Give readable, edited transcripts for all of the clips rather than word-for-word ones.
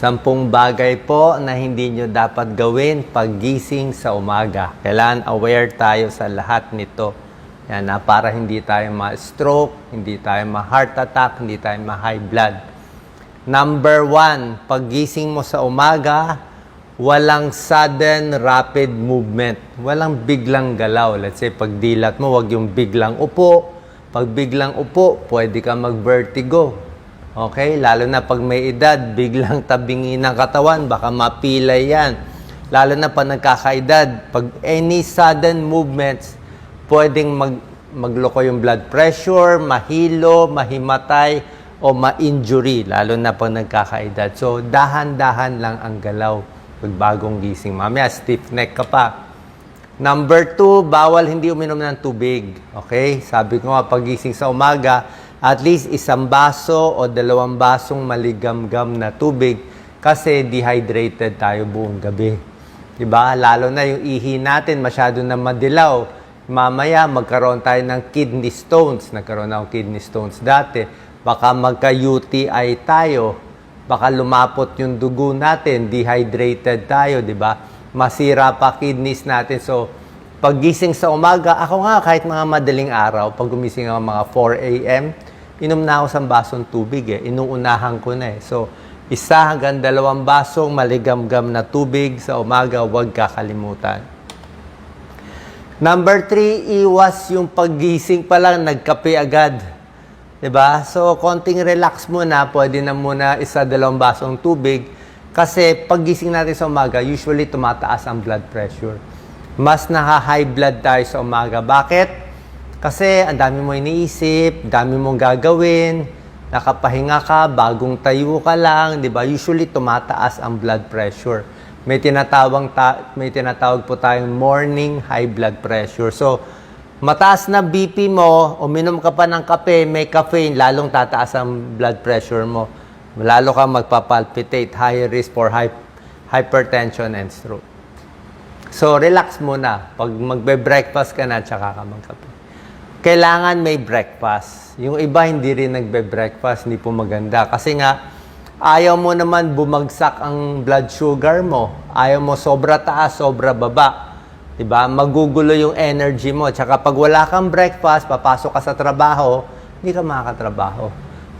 10 bagay po na hindi nyo dapat gawin paggising sa umaga. Kailangan aware tayo sa lahat nito. Yan, para hindi tayo ma-stroke, hindi tayo ma-heart attack, hindi tayo ma-high blood. Number 1, paggising mo sa umaga, walang sudden rapid movement. Walang biglang galaw. Let's say, pag dilat mo, wag yung biglang upo. Pag biglang upo, pwede ka mag-vertigo. Okay? Lalo na pag may edad, biglang tabingi ng katawan, baka mapilay yan. Lalo na pag nagkakaedad, pag any sudden movements, pwedeng magloko yung blood pressure, mahilo, mahimatay, o ma-injury, lalo na pag nagkakaedad. So, dahan-dahan lang ang galaw pag bagong gising. Mamaya, stiff neck ka pa. Number 2, bawal hindi uminom ng tubig. Okay? Sabi ko nga, pagising sa umaga, at least 1 baso o 2 basong maligamgam na tubig kasi dehydrated tayo buong gabi. Diba? Lalo na yung ihi natin masyado na madilaw. Mamaya magkaroon tayo ng kidney stones. Nagkaroon ako kidney stones dati. Baka magka-UTI tayo. Baka lumapot yung dugo natin. Dehydrated tayo, diba? Masira pa kidneys natin. So, paggising sa umaga, ako nga kahit mga madaling araw, pag gumising ako mga 4 a.m., inom na ako sa basong tubig Inuunahan ko na So, 1 hanggang 2 basong maligamgam na tubig sa umaga, huwag kakalimutan. Number 3, iwas yung paggising pa lang, nagkape agad. Diba? So, konting relax muna, pwede na muna 1-2 basong tubig. Kasi paggising natin sa umaga, usually tumataas ang blood pressure. Mas naka-high blood tayo sa umaga. Bakit? Kasi ang dami mo iniisip, dami mong gagawin, nakapahinga ka, bagong tayo ka lang, di ba? Usually tumataas ang blood pressure. May tinatawag po tayong morning high blood pressure. So, mataas na BP mo, uminom ka pa ng kape, may caffeine, lalong tataas ang blood pressure mo. Lalo ka magpapalpitate, high risk for hypertension and stroke. So, relax muna. Pag magbe-breakfast ka na, tsaka ka magkape. Kailangan may breakfast. Yung iba hindi rin nagbe-breakfast, hindi po maganda. Kasi nga, ayaw mo naman bumagsak ang blood sugar mo. Ayaw mo sobra taas, sobra baba. Diba? Magugulo yung energy mo. Tsaka pag wala kang breakfast, papasok ka sa trabaho, hindi ka makakatrabaho.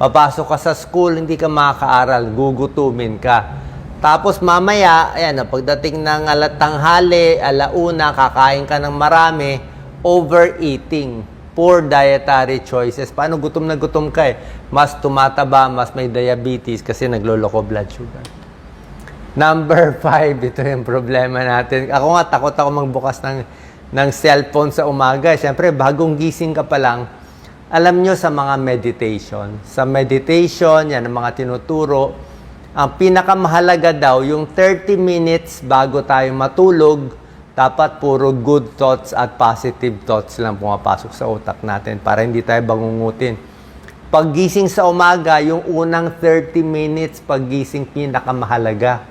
Papasok ka sa school, hindi ka makakaaral. Gugutumin ka. Tapos mamaya, ayan, pagdating ng tanghali, alauna, kakain ka ng marami, overeating. Poor dietary choices. Paano gutom na gutom ka Mas tumataba, mas may diabetes kasi nagloloko blood sugar. Number 5, ito yung problema natin. Ako nga, takot ako magbukas ng cellphone sa umaga. Siyempre, bagong gising ka pa lang, alam nyo sa mga meditation. Sa meditation, yan ang mga tinuturo. Ang pinakamahalaga daw, yung 30 minutes bago tayo matulog, dapat puro good thoughts at positive thoughts lang pumapasok sa utak natin para hindi tayo bangungutin. Paggising sa umaga, yung unang 30 minutes paggising pinakamahalaga.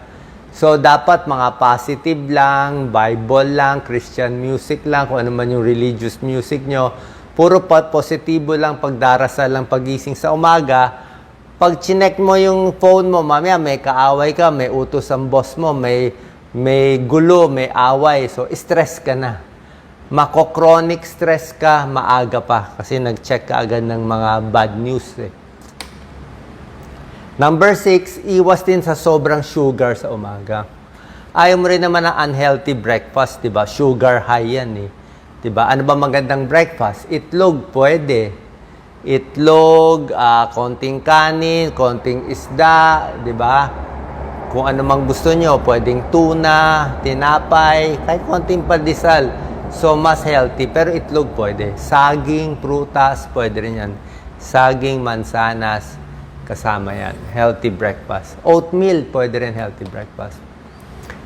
So, dapat mga positive lang, Bible lang, Christian music lang, kung ano man yung religious music nyo. Puro positibo lang, pagdarasal lang paggising sa umaga. Pag chinek mo yung phone mo, mamaya may kaaway ka, may utos ang boss mo, may gulo, may away. So, stress ka na. Mako-chronic stress ka, maaga pa. Kasi nag-check ka agad ng mga bad news Number 6, iwas din sa sobrang sugar sa umaga. Ayaw mo rin naman ng unhealthy breakfast, diba? Sugar high yan Diba? Ano ba magandang breakfast? Itlog, pwede. Itlog, konting kanin, konting isda, diba? Kung ano mang gusto nyo, pwedeng tuna, tinapay, kahit konting pandesal. So, mas healthy. Pero itlog pwede. Saging, prutas, pwede rin yan. Saging, mansanas, kasama yan. Healthy breakfast. Oatmeal, pwede rin healthy breakfast.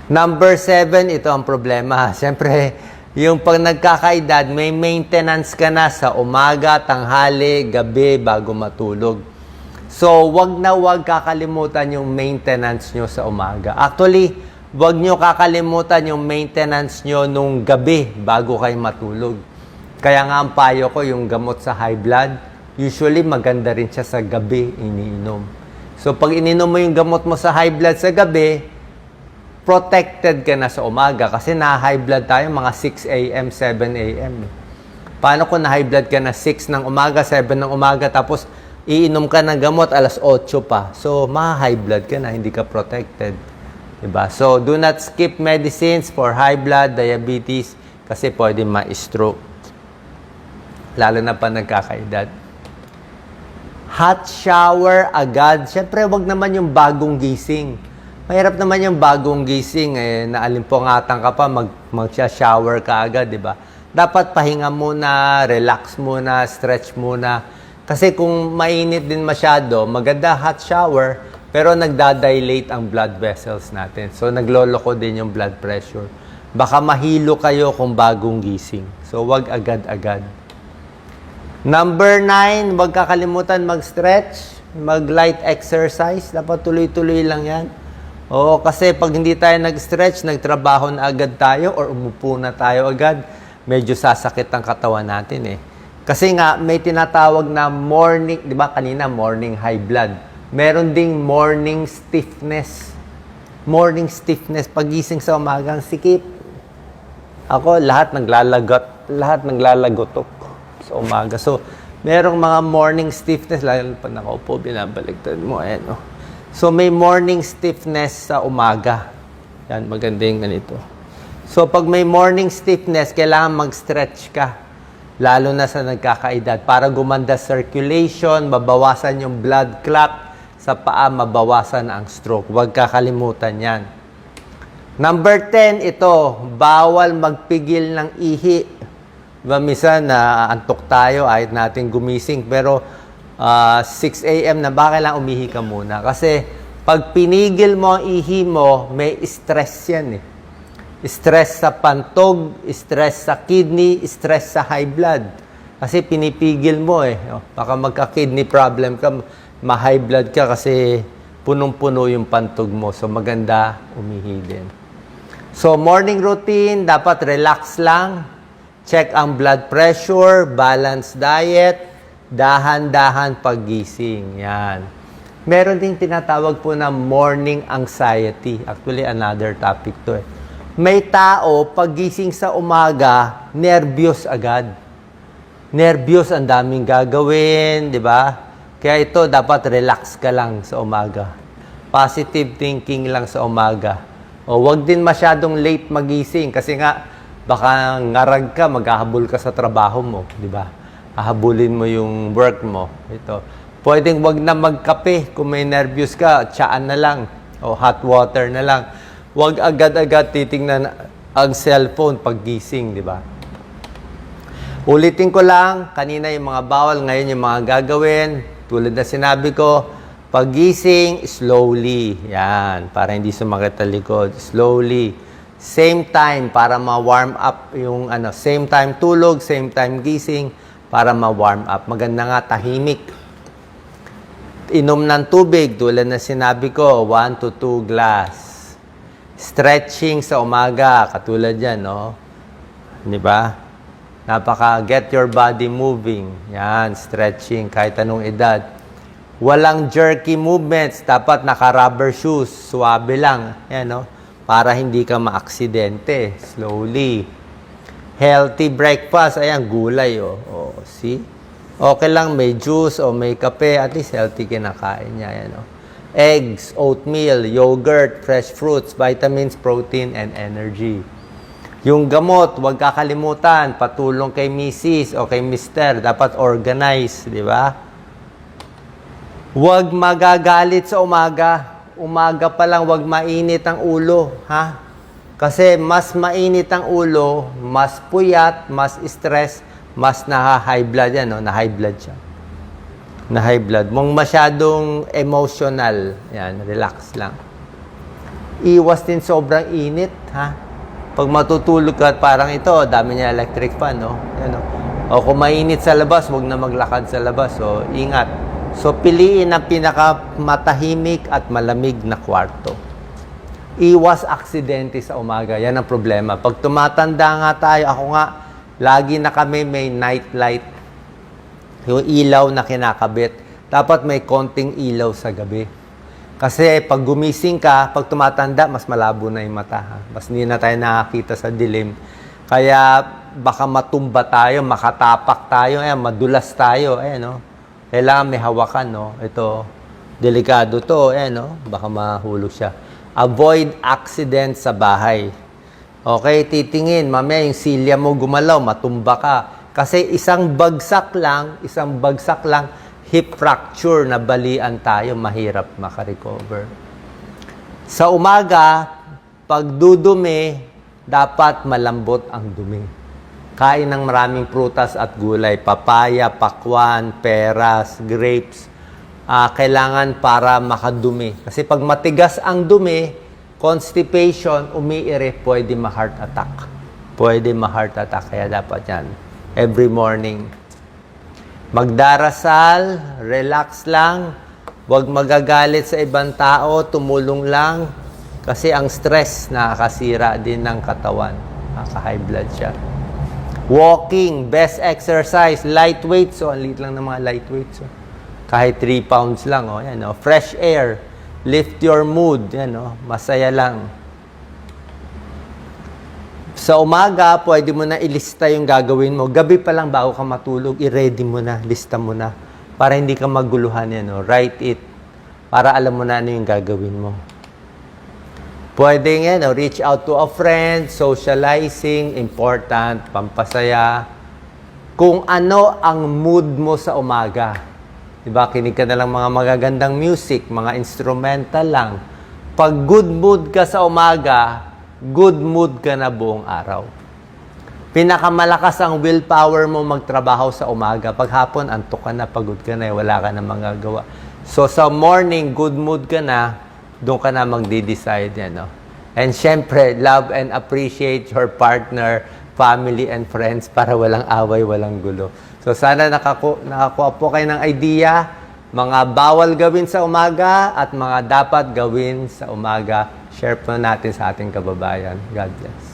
Number 7, ito ang problema. Siyempre, yung pag nagkakaedad, may maintenance ka na sa umaga, tanghali, gabi, bago matulog. So, wag na wag kakalimutan yung maintenance nyo sa umaga. Actually, wag nyo kakalimutan yung maintenance nyo nung gabi bago kayo matulog. Kaya nga ang payo ko, yung gamot sa high blood, usually maganda rin siya sa gabi iniinom. So, pag ininom mo yung gamot mo sa high blood sa gabi, protected ka na sa umaga. Kasi na-high blood tayo mga 6 a.m., 7 a.m. Paano kung na-high blood ka na 6 ng umaga, 7 ng umaga, tapos iinom ka ng gamot alas 8 pa. So, ma-high blood ka na, hindi ka protected. Diba? So, do not skip medicines for high blood, diabetes, kasi pwede ma-stroke. Lalo na pa nagkakaedad. Hot shower agad. Siyempre, wag naman yung bagong gising. Mahirap naman yung bagong gising. Naalimpungatan ka pa, mag-shower ka agad, di ba? Dapat pahinga muna, relax muna, stretch muna. Kasi kung mainit din masyado, maganda hot shower, pero nagdadilate ang blood vessels natin. So, nagloloko din yung blood pressure. Baka mahilo kayo kung bagong gising. So, wag agad-agad. Number 9, huwag kakalimutan mag-stretch, mag-light exercise. Dapat tuloy-tuloy lang yan. Oo, kasi pag hindi tayo nag-stretch, nagtrabaho na agad tayo or umupo na tayo agad, medyo sasakit ang katawan natin eh. Kasi nga, may tinatawag na morning, di ba kanina, morning high blood. Meron ding morning stiffness. Morning stiffness, pagising sa umagang sikip. Ako, lahat naglalagotok sa umaga. So, merong mga morning stiffness, lalo pa nakaupo, binabaliktad mo. Ayan, oh. So, may morning stiffness sa umaga. Yan, maganda yung ganito. So, pag may morning stiffness, kailangan mag-stretch ka. Lalo na sa nagkakaedad. Para gumanda circulation, mabawasan yung blood clot sa paa, mabawasan ang stroke. Huwag kakalimutan yan. Number 10, ito, bawal magpigil ng ihi. Diba, minsan antok tayo, ayaw natin gumising, pero 6 a.m. na ba, kailangan umihi ka muna. Kasi pag pinigil mo ang ihi mo, may stress yan eh. Stress sa pantog, stress sa kidney, stress sa high blood. Kasi pinipigil mo eh. Baka magka-kidney problem ka, ma-high blood ka kasi punong-puno yung pantog mo. So maganda umihi din. So morning routine, dapat relax lang. Check ang blood pressure, balanced diet, dahan-dahan paggising. Yan. Meron ding tinatawag po na morning anxiety. Actually, another topic to eh. May tao, paggising sa umaga, nervyos agad. Nervyos, ang daming gagawin, di ba? Kaya ito, dapat relax ka lang sa umaga. Positive thinking lang sa umaga. O, wag din masyadong late magising kasi nga, baka ngarag ka, maghahabol ka sa trabaho mo, di ba? Hahabulin mo yung work mo. Ito. Pwedeng wag na magkape kung may nervyos ka, tsaan na lang o hot water na lang. Wag agad-agad titingnan ang cellphone paggising, di ba? Ulitin ko lang, kanina yung mga bawal, ngayon yung mga gagawin. Tulad na sinabi ko, paggising, slowly. Yan, para hindi sumakit ang likod. Slowly. Same time para ma-warm up yung same time tulog, same time gising para ma-warm up. Maganda nga tahimik. Inom ng tubig tulad na sinabi ko, 1 to 2 glass. Stretching sa umaga, katulad yan, no? Di ba? Get your body moving. Yan, stretching kahit anong edad. Walang jerky movements, dapat naka-rubber shoes, suwabe lang. Yan, no? Para hindi ka maaksidente. Slowly. Healthy breakfast. Ayan, gulay. Oh, see? Okay lang, may juice o may kape. At least healthy kinakain niya. Ayan, oh. Eggs, oatmeal, yogurt, fresh fruits, vitamins, protein, and energy. Yung gamot, huwag kakalimutan. Patulong kay Mrs. o kay Mr. Dapat organize, di ba? Huwag magagalit sa umaga. Umaga pa lang, wag mainit ang ulo, ha? Kasi mas mainit ang ulo, mas puyat, mas stress, mas na-high blood yan, no? Na-high blood siya. Na-high blood. Mong masyadong emotional, yan, relax lang. Iwas din sobrang init, ha? Pag matutulog ka, parang ito, dami niya electric fan, no? Yan, no? O kung mainit sa labas, wag na maglakad sa labas, so ingat. So, piliin ang pinakamatahimik at malamig na kwarto. Iwas aksidente sa umaga. Yan ang problema. Pag tumatanda nga tayo, ako nga, lagi na kami may night light. Yung ilaw na kinakabit. Dapat may konting ilaw sa gabi. Kasi pag gumising ka, pag tumatanda, mas malabo na yung mata. Ha? Mas hindi na tayo nakakita sa dilim. Kaya baka matumba tayo, makatapak tayo, madulas tayo. No? Kailangan may hawakan. No? Ito, delikado to. No? Baka mahulog siya. Avoid accident sa bahay. Okay, titingin. Mamaya yung silya mo gumalaw, matumba ka. Kasi isang bagsak lang, hip fracture na balian tayo, mahirap makarecover. Sa umaga, pag dudumi, dapat malambot ang dumi. Kain ng maraming prutas at gulay, papaya, pakwan, peras, grapes. Kailangan para makadumi. Kasi pag matigas ang dumi, constipation, umiire, pwede ma-heart attack. Kaya dapat yan. Every morning. Magdarasal, relax lang, huwag magagalit sa ibang tao, tumulong lang. Kasi ang stress nakakasira din ng katawan. Nakaka-high blood siya. Walking, best exercise, light weights. Ang liit lang ng mga light weights. Kahit 3 pounds lang. Fresh air, lift your mood. Masaya lang. Sa umaga, pwede mo na ilista yung gagawin mo. Gabi pa lang bago ka matulog, i-ready mo na, lista mo na. Para hindi ka maguluhan Write it. Para alam mo na ano yung gagawin mo. Pwede reach out to a friend, socializing, important, pampasaya. Kung ano ang mood mo sa umaga. Diba, kinig ka na lang mga magagandang music, mga instrumental lang. Pag good mood ka sa umaga, good mood ka na buong araw. Pinakamalakas ang willpower mo magtrabaho sa umaga. Pag hapon, antok ka na, pagod ka na, wala ka na magagawa. So sa morning, good mood ka na, doon ka na magde-decide. And syempre, love and appreciate your partner, family, and friends para walang away, walang gulo. So sana nakakuha po kayo ng idea, mga bawal gawin sa umaga at mga dapat gawin sa umaga. Share po natin sa ating kababayan. God bless.